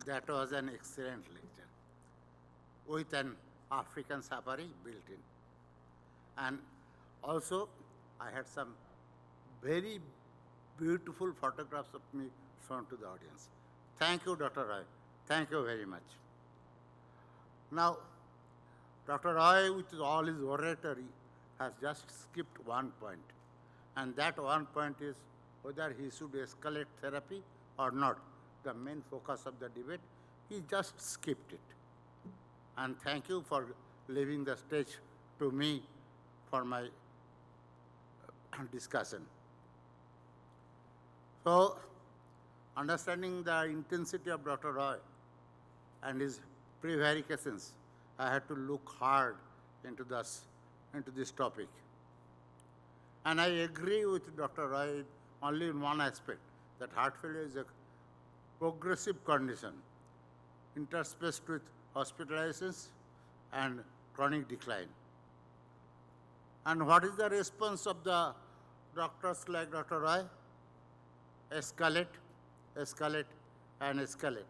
That was an excellent lecture with an African safari built in. And also, I had some very beautiful photographs of me shown to the audience. Thank you, Dr. Roy. Thank you very much. Now, Dr. Roy, with all his oratory, has just skipped one point. And that one point is whether he should escalate therapy or not. The main focus of the debate, he just skipped it. And thank you for leaving the stage to me for my discussion. So, understanding the intensity of Dr. Roy and his prevarications, I had to look hard into this topic. And I agree with Dr. Roy only in one aspect, that heart failure is a progressive condition interspaced with hospitalizations and chronic decline. And what is the response of the doctors like Dr. Roy? Escalate, escalate, and escalate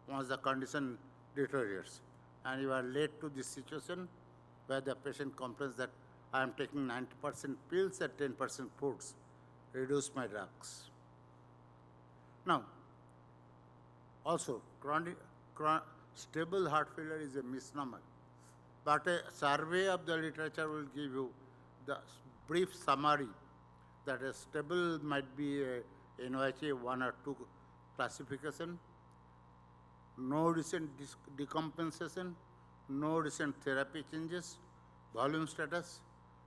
once the condition deteriorates. And you are led to this situation where the patient complains that I am taking 90% pills and 10% foods, reduce my drugs. Now, also, stable heart failure is a misnomer, but a survey of the literature will give you the brief summary that a stable might be a NYHA 1 or 2 classification, no recent decompensation, no recent therapy changes, volume status,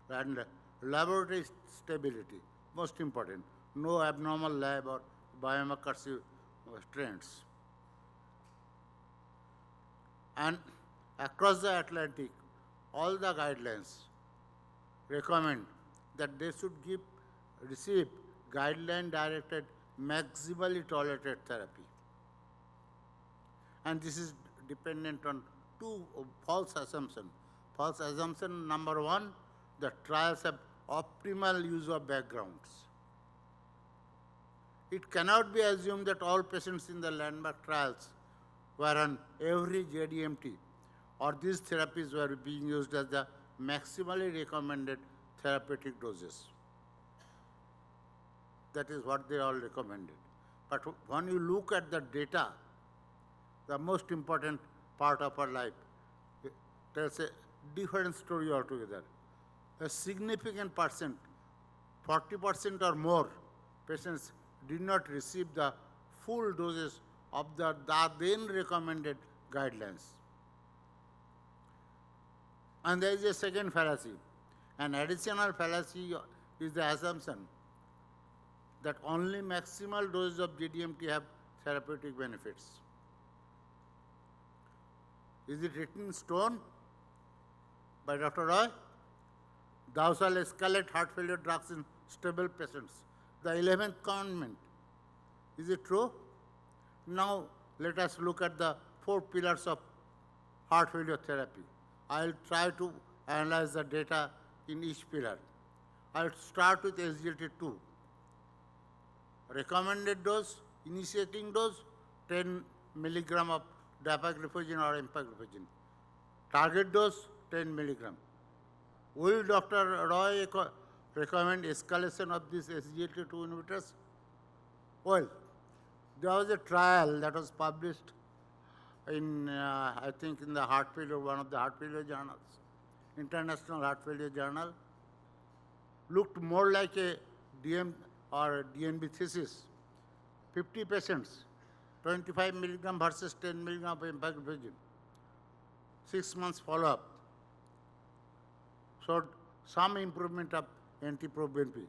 and laboratory stability. Most important, no abnormal lab or biomarker trends. And across the Atlantic, all the guidelines recommend that they should receive guideline-directed maximally tolerated therapy. And this is dependent on two false assumptions. False assumption number one, the trials have optimal use of backgrounds. It cannot be assumed that all patients in the landmark trials were on every JDMT or these therapies were being used as the maximally recommended therapeutic doses. That is what they all recommended. But when you look at the data, the most important part of our life, tells a different story altogether. A significant percent, 40% or more, patients did not receive the full doses of the then recommended guidelines. And there is a second fallacy. An additional fallacy is the assumption that only maximal doses of GDMT have therapeutic benefits. Is it written in stone by Dr. Roy? Thou shalt escalate heart failure drugs in stable patients. The 11th commandment. Is it true? Now, let us look at the 4 pillars of heart failure therapy. I'll try to analyze the data in each pillar. I'll start with SGLT2. Recommended dose, initiating dose, 10 milligram of dapagliflozin or empagliflozin. Target dose, 10 milligram. Will Dr. Roy recommend escalation of these SGLT2 inhibitors? Well, there was a trial that was published in, I think, in the heart failure, one of the heart failure journals, International Heart Failure Journal, looked more like a DM or DNB thesis. 50 patients, 25 milligram versus 10 milligram of empagliflozin. 6 months follow-up showed some improvement of NT-proBNP,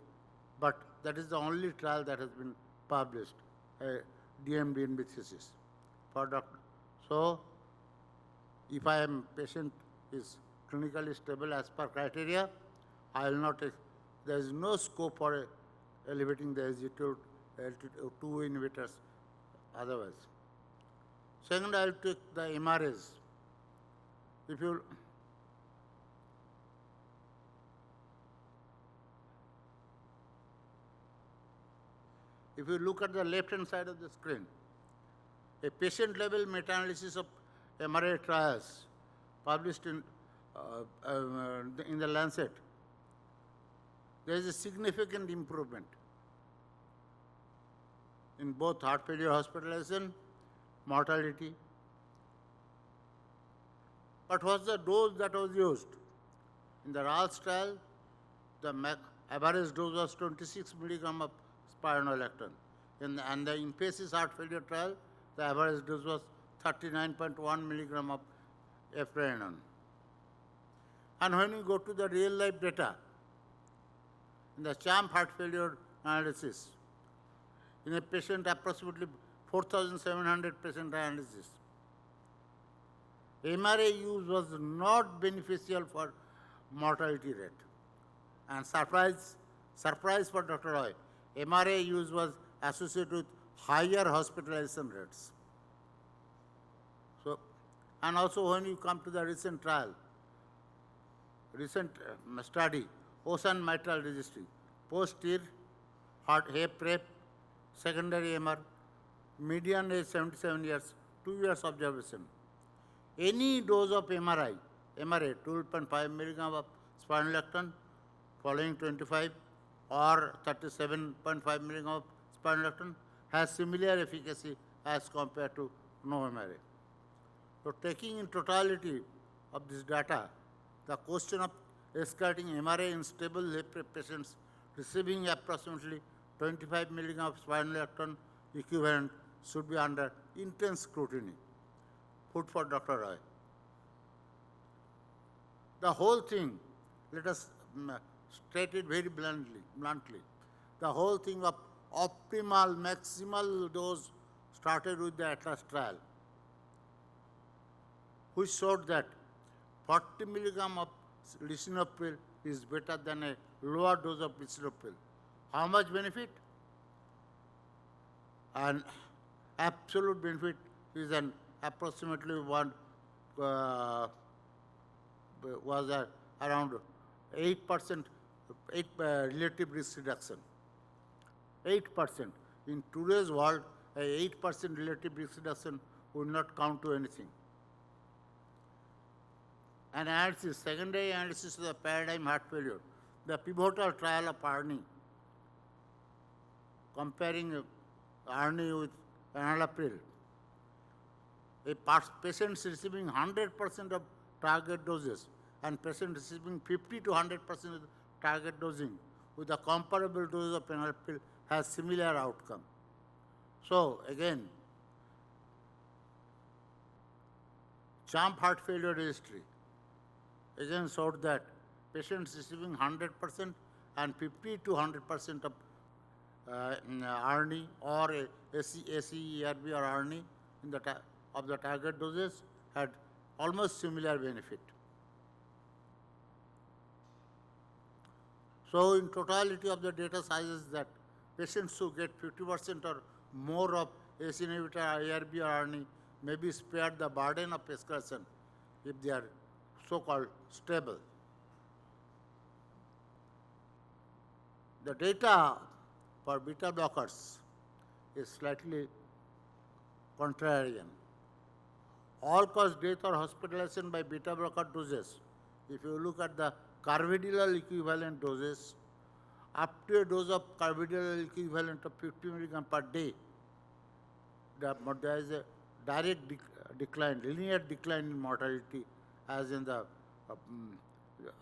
but that is the only trial that has been published, a DNB thesis for doctor. So, if I am patient is clinically stable as per criteria, I will not, there is no scope for elevating the SGLT2 inhibitors otherwise. Second, I will take the MRAs. If you look at the left-hand side of the screen, A patient-level meta-analysis of MRA trials published in the Lancet, there is a significant improvement in both heart failure hospitalization, mortality. But what's the dose that was used? In the RALS trial, the average dose was 26 milligram of spironolactone. And the INPACES heart failure trial, the average dose was 39.1 milligram of epinephrine. And when you go to the real life data, in the CHAMP heart failure analysis, in a patient approximately 4,700 patient analysis, MRA use was not beneficial for mortality rate. And surprise for Dr. Roy, MRA use was associated with higher hospitalization rates. So, and also when you come to the recent trial, study, Ocean Mitral Registry, post-TEER, heart HFREF, secondary MR, median age 77 years, 2 years observation. Any dose of MRA, 12.5 milligram of spironolactone, following 25 or 37.5 milligram of spironolactone has similar efficacy as compared to no MRA. So taking in totality of this data, the question of escalating MRA in stable HFrEF patients receiving approximately 25 milligram of spironolactone equivalent should be under intense scrutiny. Food for Dr. Roy. The whole thing, let us state it very bluntly. The whole thing of optimal, maximal dose started with the ATLAS trial, which showed that 40 milligram of lisinopril is better than a lower dose of lisinopril. How much benefit? An absolute benefit is an approximately was around 8% relative risk reduction. 8%. In today's world, a 8% relative risk reduction would not count to anything. An analysis, secondary analysis of the paradigm heart failure, the pivotal trial of ARNI, comparing ARNI with enalapril. A patients receiving 100% of target doses and patients receiving 50 to 100% of target dosing with a comparable dose of enalapril has similar outcome. So again, CHAMP heart failure registry again showed that patients receiving 100% and 50 to 100% of ARNI or ACE-ERB or ARNI in the of the target doses had almost similar benefit. So in totality of the data suggests that patients who get 50% or more of ACE inhibitor, IRB or ARNI may be spared the burden of escalation if they are so-called stable. The data for beta blockers is slightly contrarian. All-cause death or hospitalization by beta blocker doses, if you look at the carvedilol equivalent doses, up to a dose of carvedilol equivalent of 50 milligram per day, there is a direct decline, linear decline in mortality as in the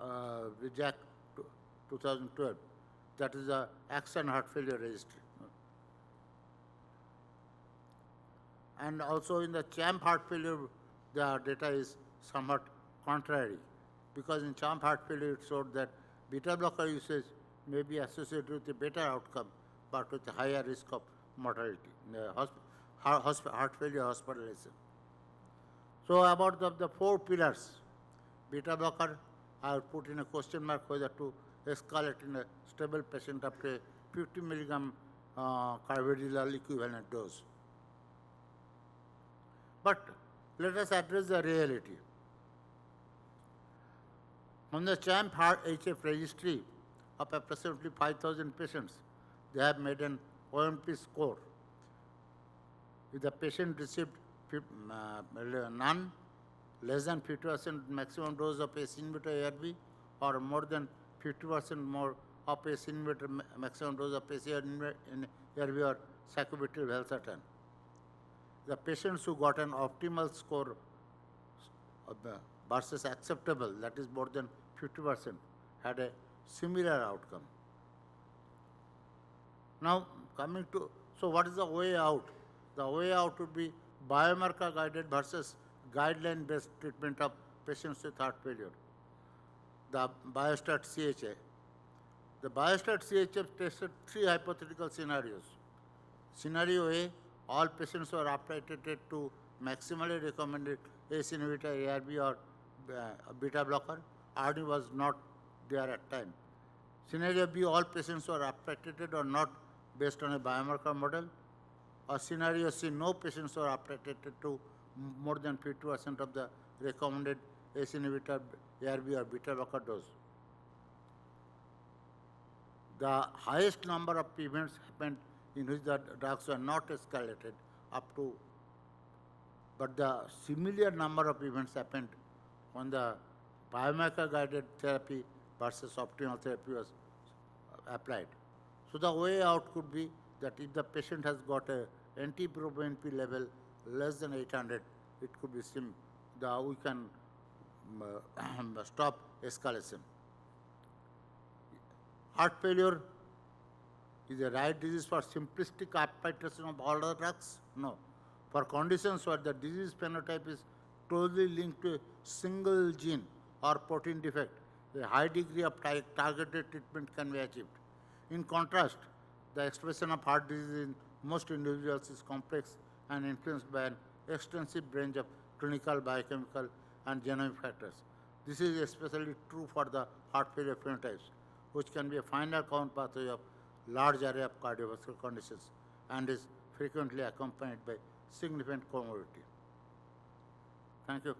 VJAC 2012. That is the Action Heart Failure Registry. And also in the CHAMP heart failure, the data is somewhat contrary, because in CHAMP heart failure it showed that beta blocker usage may be associated with a better outcome, but with a higher risk of mortality, heart failure hospitalization. So about the four pillars, beta blocker, I will put in a question mark whether to escalate in a stable patient up to a 50 milligram carvedilol equivalent dose. But let us address the reality. On the CHAMP heart HF registry of approximately 5,000 patients, they have made an OMP score. If the patient received none, less than 50% maximum dose of ACE inhibitor ARB, or more than 50% more of ACE inhibitor maximum dose of ACE ARB or sacubitril valsartan. The patients who got an optimal score versus acceptable, that is more than 50%, had a similar outcome. Now, coming to, so what is the way out? The way out would be biomarker guided versus guideline based treatment of patients with heart failure. The biostat CHA. The biostat CHF tested 3 hypothetical scenarios. Scenario A, all patients were uptitrated to maximally recommended ACE inhibitor, ARB or beta blocker. RD was not there at time. Scenario B, all patients were uptitrated or not based on a biomarker model. Or scenario C, no patients were uptitrated to more than 50% of the recommended ACE inhibitor, ARB or beta blocker dose. The highest number of events happened in which the drugs were not escalated up to, but the similar number of events happened when the biomarker guided therapy versus optimal therapy was applied. So the way out could be that if the patient has got a NT-proBNP level less than 800, it could be we can stop escalation. Heart failure is the right disease for simplistic uptitration of all the drugs? No. For conditions where the disease phenotype is closely linked to a single gene or protein defect, a high degree of targeted treatment can be achieved. In contrast, the expression of heart disease in most individuals is complex and influenced by an extensive range of clinical, biochemical, and genomic factors. This is especially true for the heart failure phenotypes, which can be a final count pathway of large array of cardiovascular conditions and is frequently accompanied by significant comorbidity. Thank you.